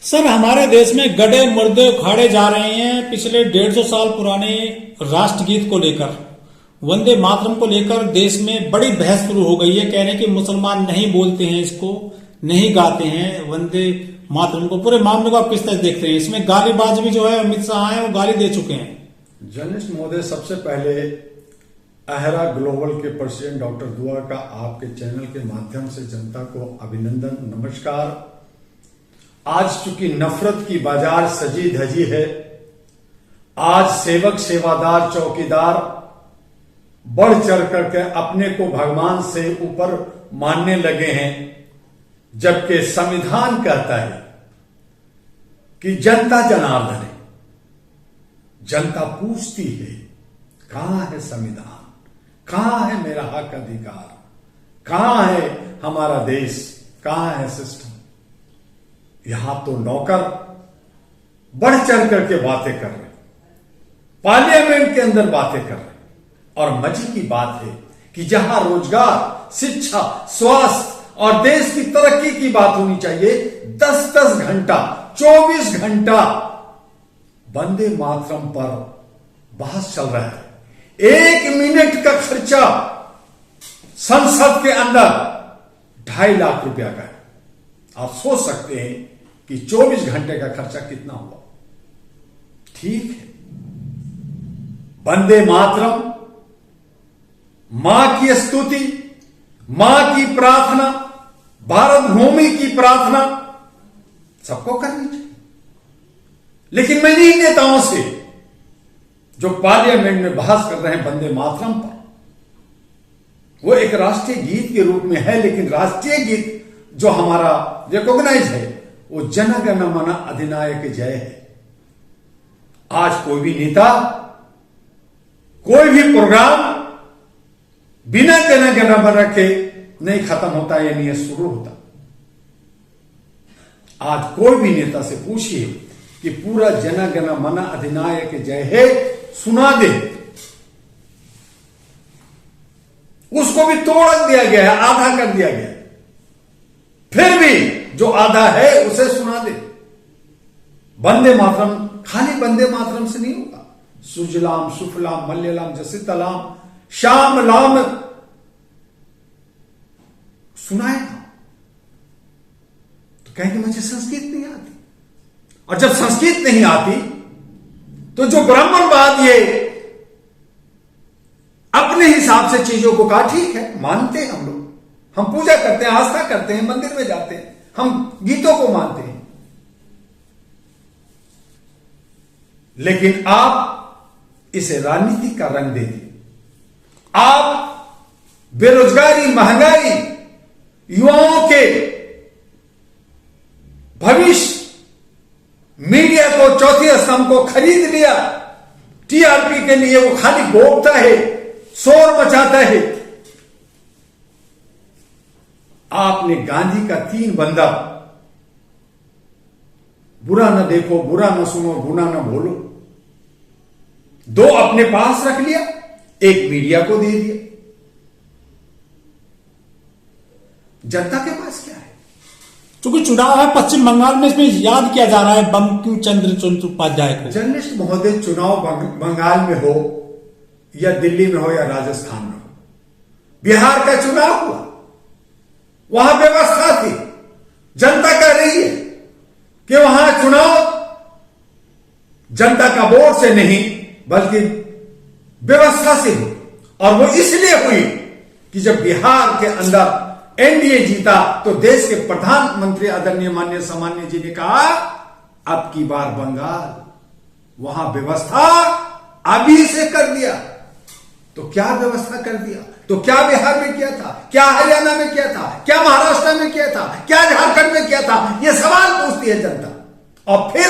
Sir, हमारे देश में गधे मुर्दे उखाड़े जा रहे हैं पिछले 150 साल पुराने राष्ट्रगीत को लेकर। वंदे मातरम को लेकर देश में बड़ी बहस शुरू हो गई है। कह रहे हैं कि मुसलमान नहीं बोलते हैं, इसको नहीं गाते हैं वंदे मातरम को। पूरे मामले को आप किस तरह देखते हैं? इसमें गालीबाज भी जो है अमित शाह है वो गाली दे चुके हैं। जर्नलिस्ट महोदय, सबसे पहले अहरा ग्लोबल के प्रेसिडेंट डॉक्टर दुआ का आपके चैनल के माध्यम से जनता को अभिनंदन, नमस्कार। आज चूंकि नफरत की बाजार सजी धजी है, आज सेवक सेवादार चौकीदार बढ़ चढ़ करके अपने को भगवान से ऊपर मानने लगे हैं, जबकि संविधान कहता है कि जनता जनार्दन है। जनता पूछती है कहां है संविधान, कहां है मेरा हक अधिकार, कहां है हमारा देश, कहां है सिस्टम। यहां तो नौकर बढ़ चढ़ करके बातें कर रहे, पार्लियामेंट के अंदर बातें कर रहे। और मजे की बात है कि जहां रोजगार, शिक्षा, स्वास्थ्य और देश की तरक्की की बात होनी चाहिए, 10-10 घंटा, 24 घंटा वंदे मातरम पर बहस चल रहा है। 1 मिनट का खर्चा संसद के अंदर 2.5 लाख रुपया का है। आप सोच सकते हैं कि 24 घंटे का खर्चा कितना हुआ। ठीक है, वंदे मातरम मां की स्तुति, मां की प्रार्थना, भारत भूमि की प्रार्थना सबको करनी चाहिए। लेकिन मैं इन्हीं नेताओं से जो पार्लियामेंट में बहस कर रहे हैं वंदे मातरम पर, वो एक राष्ट्रीय गीत के रूप में है, लेकिन राष्ट्रीय गीत जो हमारा रिकॉग्नाइज है वो जन गण मन अधिनायक जय है। आज कोई भी नेता, कोई भी प्रोग्राम बिना जन गण मन रखे नहीं खत्म होता, या नहीं शुरू होता। आज कोई भी नेता से पूछिए कि पूरा जन गण मन अधिनायक जय है सुना दे, उसको भी तोड़ दिया गया है, आधा कर दिया गया। फिर भी जो आधा है उसे सुना दे। वंदे मातरम खाली वंदे मातरम से नहीं होगा। सुजलाम सुफलाम मलयलाम जसितलाम श्याम लाम सुनाएगा। तो कहेंगे मुझे संस्कृत नहीं आती। और जब संस्कृत नहीं आती तो जो ब्राह्मणवाद ये अपने हिसाब से चीजों को कहा, ठीक है मानते हैं हम लोग, हम पूजा करते हैं, आस्था करते हैं, मंदिर में जाते हैं, हम गीतों को मानते हैं। लेकिन आप इसे राजनीति का रंग दे दिए। आप बेरोजगारी, महंगाई, युवाओं के भविष्य, मीडिया को, चौथी स्तंभ को खरीद लिया। टीआरपी के लिए वो खाली भोगता है, शोर मचाता है। आपने गांधी का 3 बंदा, बुरा न देखो, बुरा न सुनो, बुरा न बोलो, 2 अपने पास रख लिया, 1 मीडिया को दे दिया। जनता के पास क्या है? क्योंकि चुनाव है पश्चिम बंगाल में, इसमें याद किया जा रहा है बंकिम चंद्र चट्टोपाध्याय को। जर्नलिस्ट महोदय, चुनाव बंगाल में हो या दिल्ली में हो या राजस्थान में हो, बिहार का चुनाव हुआ, वहां व्यवस्था थी। जनता कह रही है कि वहां चुनाव जनता का वोट से नहीं बल्कि व्यवस्था से हुई। और वो इसलिए हुई कि जब बिहार के अंदर एनडीए जीता तो देश के प्रधानमंत्री आदरणीय माननीय सामान्य जी ने कहा, अब की बार बंगाल, वहां व्यवस्था अभी से कर दिया। तो क्या व्यवस्था कर दिया? तो क्या बिहार में किया था, क्या हरियाणा में किया था, क्या महाराष्ट्र में किया था, क्या झारखंड में किया था? यह सवाल पूछती है जनता। और फिर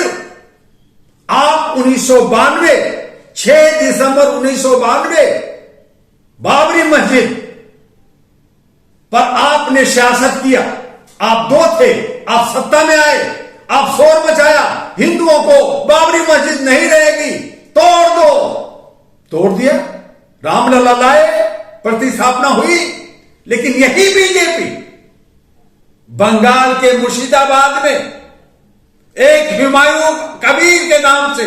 आप 1992 6 दिसंबर 1992 बाबरी मस्जिद पर आपने सियासत किया। आप 2 थे, आप सत्ता में आए, आप शोर मचाया, हिंदुओं को बाबरी मस्जिद नहीं रहेगी, तोड़ दो, तोड़ दिया। रामलला लाए, प्रतिस्थापना हुई। लेकिन यही बीजेपी बंगाल के मुर्शिदाबाद में एक हुमायूं कबीर के नाम से,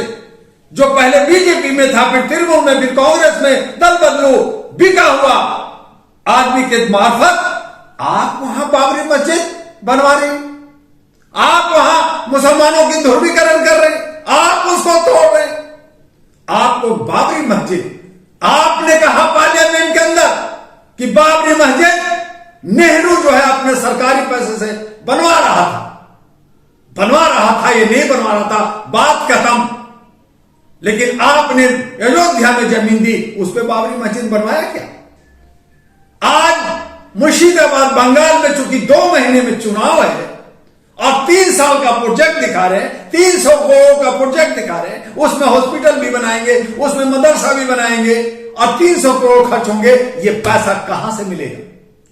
जो पहले बीजेपी में था, फिर तृणमूल में, फिर कांग्रेस में, दल बदलू, बिका हुआ आदमी के मार्फत आप वहां बाबरी मस्जिद बनवा रहे, आप वहां मुसलमानों की ध्रुवीकरण कर रहे, आप उसको तोड़ रहे। आपको बाबरी मस्जिद, आपने कहा पार्लियामेंट के अंदर कि बाबरी मस्जिद नेहरू जो है अपने सरकारी पैसे से बनवा रहा था, ये नहीं बनवा रहा था, बात खत्म। लेकिन आपने अयोध्या में जमीन दी, उस पर बाबरी मस्जिद बनवाया क्या? आज मुर्शिदाबाद बंगाल में चूंकि 2 महीने में चुनाव है और 3 साल का प्रोजेक्ट दिखा रहे हैं, 300 करोड़ का प्रोजेक्ट दिखा रहे हैं, उसमें हॉस्पिटल भी बनाएंगे, उसमें मदरसा भी बनाएंगे और 300 करोड़ खर्च होंगे। ये पैसा कहां से मिलेगा?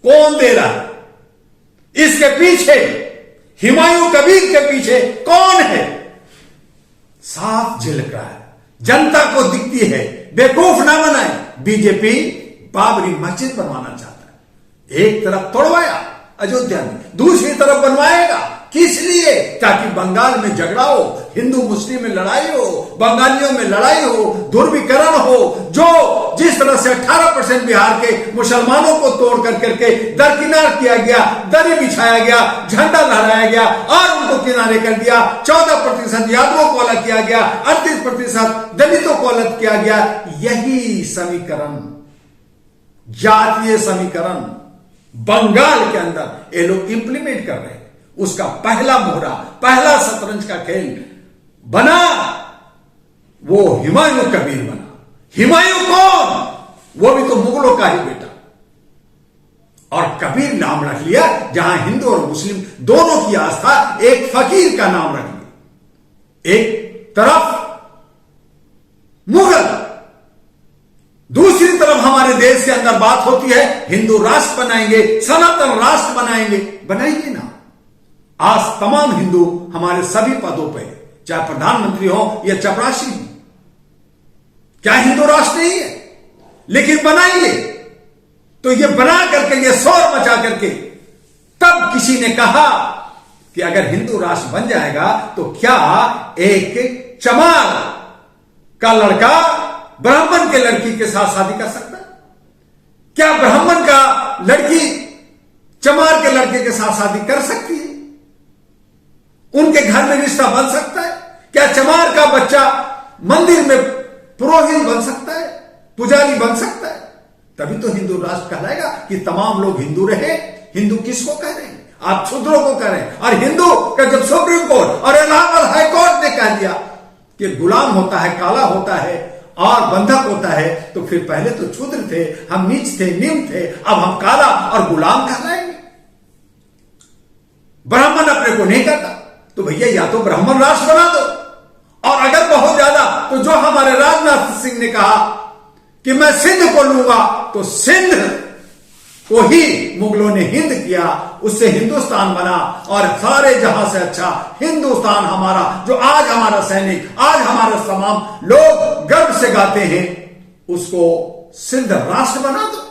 कौन दे रहा है? इसके पीछे, हुमायूं कबीर के पीछे कौन है? साफ झलक रहा है, जनता को दिखती है। बेवकूफ ना बनाए। बीजेपी बाबरी मस्जिद बनवाना चाहता है, एक तरफ तोड़वाया अयोध्या में, दूसरी तरफ बनवाएगा। किस लिए? ताकि बंगाल में झगड़ा हो, हिंदू मुस्लिम में लड़ाई हो, बंगालियों में लड़ाई हो, ध्रुवीकरण हो। जो जिस तरह से 18% बिहार के मुसलमानों को तोड़ कर करके दरकिनार किया गया, दरी बिछाया गया, झंडा लहराया गया और उनको किनारे कर दिया। 14% यादवों को अलग किया गया, 38% दलितों को अलग किया गया। यही समीकरण, जातीय समीकरण बंगाल के अंदर ये लोग इंप्लीमेंट कर रहे हैं। उसका पहला मोहरा, पहला शतरंज का खेल बना वो हुमायूं कबीर बना। हुमायूं कौन? वो भी तो मुगलों का ही बेटा। और कबीर नाम रख लिया, जहां हिंदू और मुस्लिम दोनों की आस्था, एक फकीर का नाम रख लिया। एक तरफ मुगल, दूसरी तरफ हमारे देश के अंदर बात होती है हिंदू राष्ट्र बनाएंगे, सनातन राष्ट्र बनाएंगे। बनाइए ना। आज तमाम हिंदू हमारे सभी पदों पे, चाहे प्रधानमंत्री हो या चपरासी हो, क्या हिंदू राष्ट्र नहीं है? लेकिन बनाइए। तो ये बना करके, ये शोर मचा करके, तब किसी ने कहा कि अगर हिंदू राष्ट्र बन जाएगा तो क्या एक चमार का लड़का ब्राह्मण के लड़की के साथ शादी कर सकता है? क्या ब्राह्मण का लड़की चमार के लड़के के साथ शादी कर सकती है? उनके घर में रिश्ता बन सकता है? क्या चमार का बच्चा मंदिर में पुरोहित बन सकता है, पुजारी बन सकता है? तभी तो हिंदू राष्ट्र कहलाएगा कि तमाम लोग हिंदू रहे। हिंदू किसको कह रहे हैं? आप शूद्रों को कह रहे हैं। और हिंदू का जब सुप्रीम कोर्ट और इलाहाबाद हाई कोर्ट ने कह दिया कि गुलाम होता है, काला होता है और बंधक होता है, तो फिर पहले तो शूद्र थे, हम नीच थे, निम्न थे, अब हम काला और गुलाम कहलाएंगे। ब्राह्मण अपने को नहीं कहता, तो भैया या तो ब्राह्मण राष्ट्र बना दो, और अगर बहुत ज्यादा तो जो हमारे राजनाथ सिंह ने कहा कि मैं सिंध को लूंगा, तो सिंध को ही मुगलों ने हिंद किया, उससे हिंदुस्तान बना। और सारे जहां से अच्छा हिंदुस्तान हमारा, जो आज हमारा सैनिक, आज हमारा तमाम लोग गर्व से गाते हैं, उसको सिंध राष्ट्र बना दो।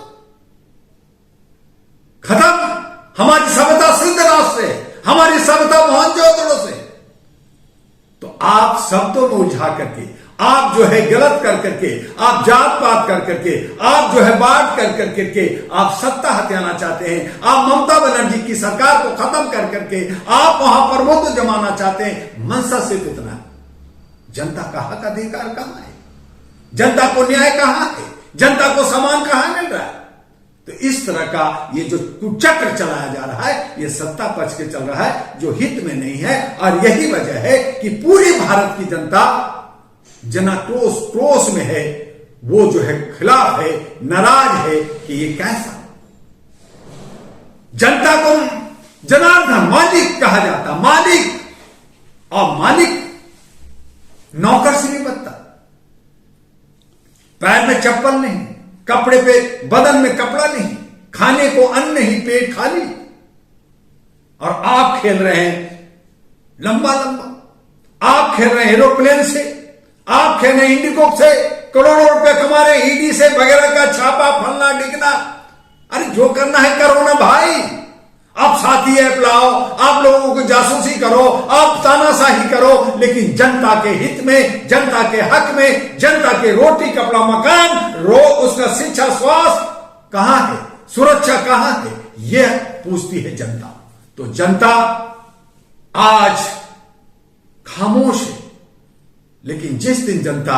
खत्म। हमारी सभ्यता सिंध राष्ट्र से, हमारी सभ्यता मोहनजोदड़ो से। तो आप शब्दों में उलझा करके, आप जो है गलत कर करके, आप जात पात कर करके, आप जो है बांट कर करके आप सत्ता हथियाना चाहते हैं। आप ममता बनर्जी की सरकार को खत्म कर करके आप वहां प्रभुत्व जमाना चाहते हैं। मंशा सिर्फ इतना है, जनता का हक अधिकार कहां है? जनता को न्याय कहां है? जनता को सम्मान कहां मिल रहा है? तो इस तरह का ये जो कुचक्र चलाया जा रहा है, ये सत्ता पक्ष के चल रहा है, जो हित में नहीं है। और यही वजह है कि पूरी भारत की जनता जना क्रोश में है, वो जो है खिलाफ है, नाराज है कि ये कैसा। जनता को जनार्दन मालिक कहा जाता, मालिक, और मालिक नौकर से नहीं बनता। पैर में चप्पल नहीं, कपड़े पे बदन में कपड़ा नहीं, खाने को अन्न नहीं, पेट खाली। और आप खेल रहे हैं लंबा लंबा, आप खेल रहे हैं एरोप्लेन से, आप खेल रहे हैं इंडिगो से, करोड़ों रुपए कमा रहे हैं ईडी से वगैरह का छापा, फलना डिगना। अरे जो करना है करो ना भाई। आप साथी ऐप लाओ, आप लोगों को जासूसी करो, आप तानाशाही करो, लेकिन जनता के हित में, जनता के हक में, जनता के रोटी कपड़ा मकान उसका शिक्षा स्वास्थ्य कहां है, सुरक्षा कहां है, यह पूछती है जनता। तो जनता आज खामोश है, लेकिन जिस दिन जनता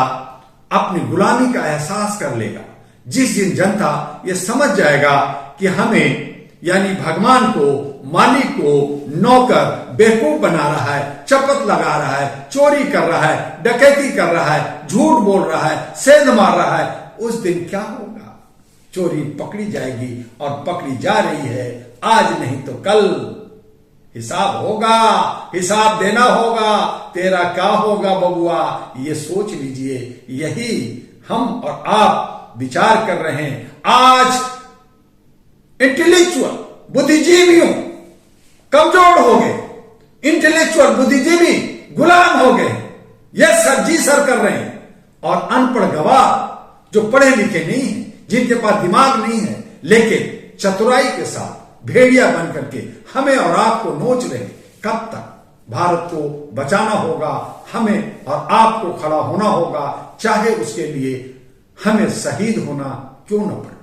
अपनी गुलामी का एहसास कर लेगा, जिस दिन जनता यह समझ जाएगा कि हमें यानी भगवान को, मालिक को नौकर बेवकूफ बना रहा है, चपत लगा रहा है, चोरी कर रहा है, डकैती कर रहा है, झूठ बोल रहा है, सेंध मार रहा है, उस दिन क्या होगा? चोरी पकड़ी जाएगी और पकड़ी जा रही है, आज नहीं तो कल हिसाब होगा, हिसाब देना होगा। तेरा क्या होगा बबुआ, ये सोच लीजिए। यही हम और आप विचार कर रहे हैं। आज इंटेलेक्चुअल बुद्धिजीवियों कमजोर हो गए, इंटेलेक्चुअल बुद्धिजीवी गुलाम हो गए, यस सर, जी सर कर रहे हैं। और अनपढ़ गवाह जो पढ़े लिखे नहीं है, जिनके पास दिमाग नहीं है, लेकिन चतुराई के साथ भेड़िया बन करके हमें और आपको नोच रहे। कब तक? भारत को बचाना होगा, हमें और आपको खड़ा होना होगा, चाहे उसके लिए हमें शहीद होना क्यों न पड़े।